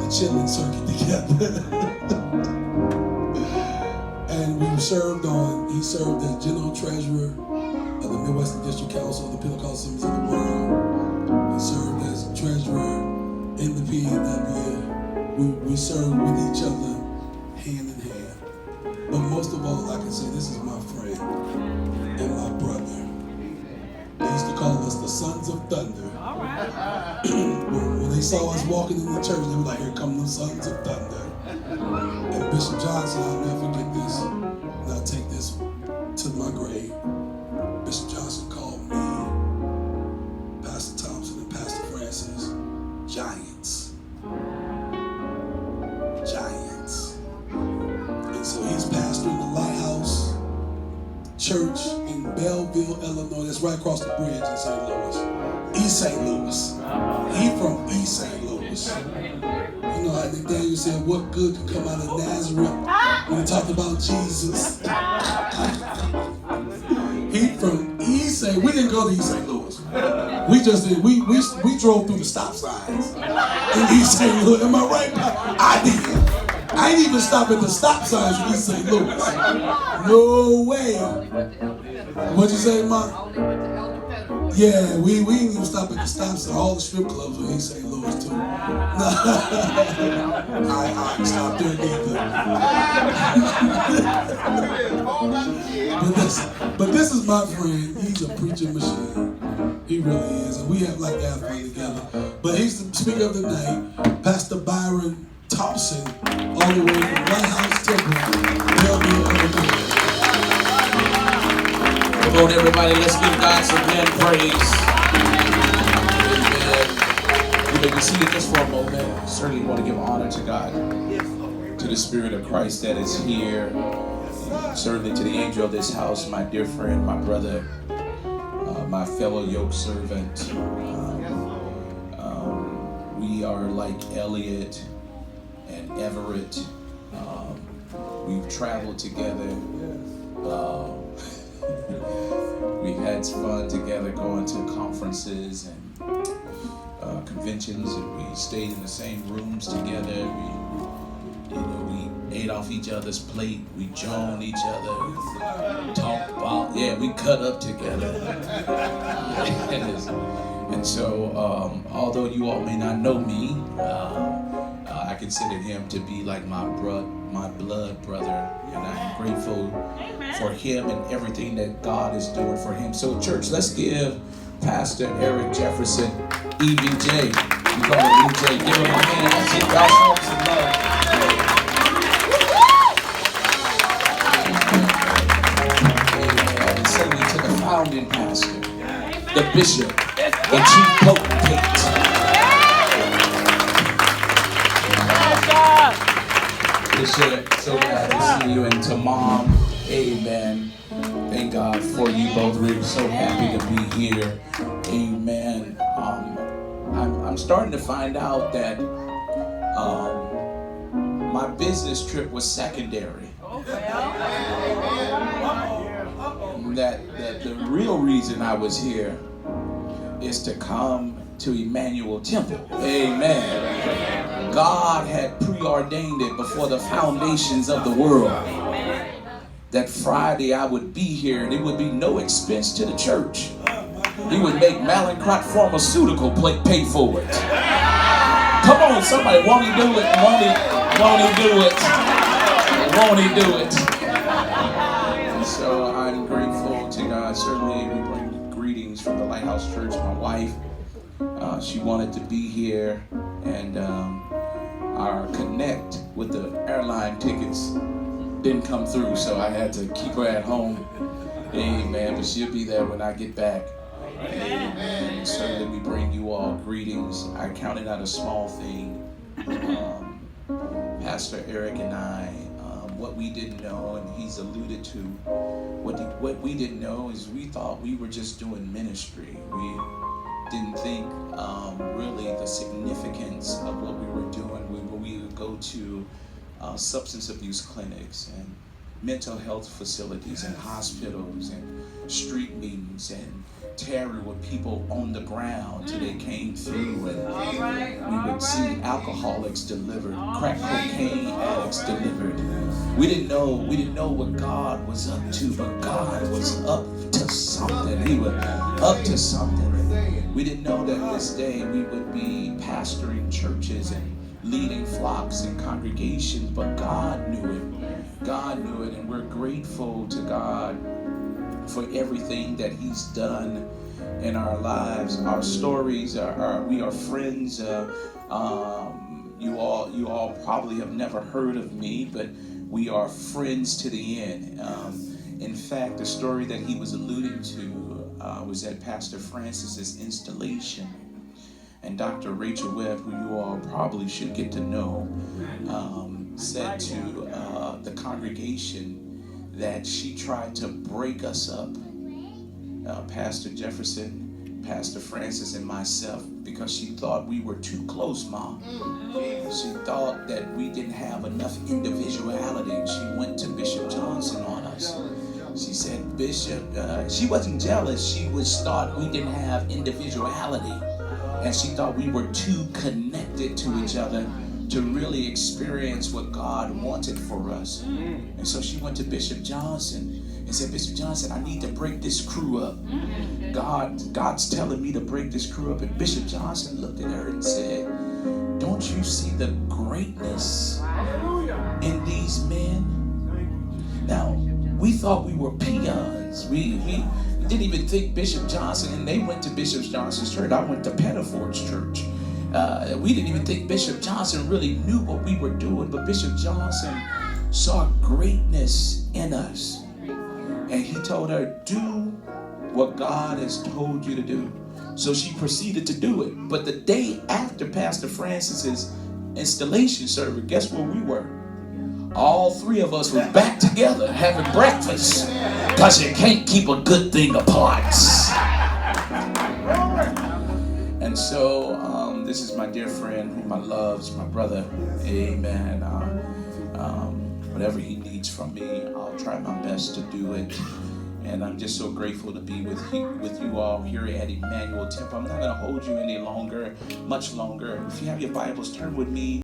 the chilling circuit together. And he served as general treasurer of the Midwestern District Council of the Pentecostal Assemblies of the World. He served as treasurer in the PNW. We served with each other hand in hand. But most of all, I can say this is my friend and my brother. They used to call us the Sons of Thunder. All right. When they saw us walking in the church, they were like, here come the Sons of Thunder. And Bishop Johnson, I'll never forget this, and I'll take this to my grave. Bishop Johnson called me, Pastor Thompson and Pastor Francis, giants. Giants. And so he's pastoring the Lighthouse Church in Belleville, Illinois. That's right across the bridge in St. Louis. East St. Louis. He from East St. Louis. You know, like Daniel said, what good can come out of Nazareth when he talked about Jesus? He from East St. We didn't go to East St. Louis. We just did. We drove through the stop signs in East St. Louis. Am I right? I did. I didn't even stop at the stop signs in East St. Louis. No way. What'd you say, Ma? Yeah, we didn't even stop at the stop sign. All the strip clubs were in St. Louis too. I stopped there neither. But this is my friend. He's a preaching machine. He really is, and we have like that fun together. But he's the speaker of the night, Pastor Byron Thompson, all the way from Lighthouse Temple, Belleville, Illinois. Come on, everybody, let's give God some hand praise. Amen. You may be seated just for a moment. Certainly want to give honor to God, to the Spirit of Christ that is here. Certainly to the angel of this house, my dear friend, my brother, my fellow yoke servant. We are like Elliot and Everett. We've traveled together. We've had fun together going to conferences and conventions, and we stayed in the same rooms together. We ate off each other's plate. We joined each other. Talked about, we cut up together. And so, although you all may not know me, I consider him to be like my blood brother, and I'm grateful for him and everything that God is doing for him. So, church, let's give Pastor Eric Jefferson, EVJ. We call him EVJ. Give him a hand. Let's give God some love. Amen. And certainly to the founding pastor, the bishop, the chief potentate. Bishop, so glad to see you, and to Mom, amen. Thank God for you both. We're so happy to be here, amen. I'm starting to find out that my business trip was secondary. That the real reason I was here is to come to Emmanuel Temple. Amen. God had preordained it before the foundations of the world that Friday I would be here, and it would be no expense to the church. He would make Mallinckrodt Pharmaceutical pay for it. Come on, somebody, won't he do it? Won't he do it? Won't he do it? And so I'm grateful to God. Certainly we bring greetings from the Lighthouse Church. My wife, she wanted to be here, and our connect with the airline tickets didn't come through, so I had to keep her at home. Amen. But she'll be there when I get back. Amen. Certainly we bring you all greetings. I count it not a small thing. Pastor Eric and I, what we didn't know, and he's alluded to, what we didn't know is we thought we were just doing ministry. We didn't think really the significance of what we were doing. We would go to substance abuse clinics, and mental health facilities and hospitals and street meetings and tarry with people on the ground till they came through, and we would see alcoholics delivered, crack cocaine addicts delivered. We didn't know what God was up to, but God was up to something. He was up to something. We didn't know that this day we would be pastoring churches and leading flocks and congregations, but God knew it. God knew it, and we're grateful to God for everything that He's done in our lives. Our stories we are friends. You all probably have never heard of me, but we are friends to the end. In fact, the story that he was alluding to was at Pastor Francis's installation. And Dr. Rachel Webb, who you all probably should get to know, said to the congregation that she tried to break us up, Pastor Jefferson, Pastor Francis, and myself, because she thought we were too close, Mom. She thought that we didn't have enough individuality. She went to Bishop Johnson on us. She said, Bishop, she wasn't jealous. She thought we didn't have individuality. And she thought we were too connected to each other to really experience what God wanted for us. And so she went to Bishop Johnson and said, Bishop Johnson, I need to break this crew up. God's telling me to break this crew up. And Bishop Johnson looked at her and said, don't you see the greatness in these men? Now, we thought we were peons. We didn't even think Bishop Johnson, and they went to Bishop Johnson's church. I went to Pettiford's church. We didn't even think Bishop Johnson really knew what we were doing, but Bishop Johnson saw greatness in us. And he told her, do what God has told you to do. So she proceeded to do it. But the day after Pastor Francis's installation service, guess where we were? All three of us were back together having breakfast, because you can't keep a good thing apart. And so this is my dear friend whom I love, my brother. Amen. Whatever he needs from me, I'll try my best to do it. And I'm just so grateful to be with you all here at Emmanuel Temple. I'm not going to hold you any longer, much longer. If you have your Bibles, turn with me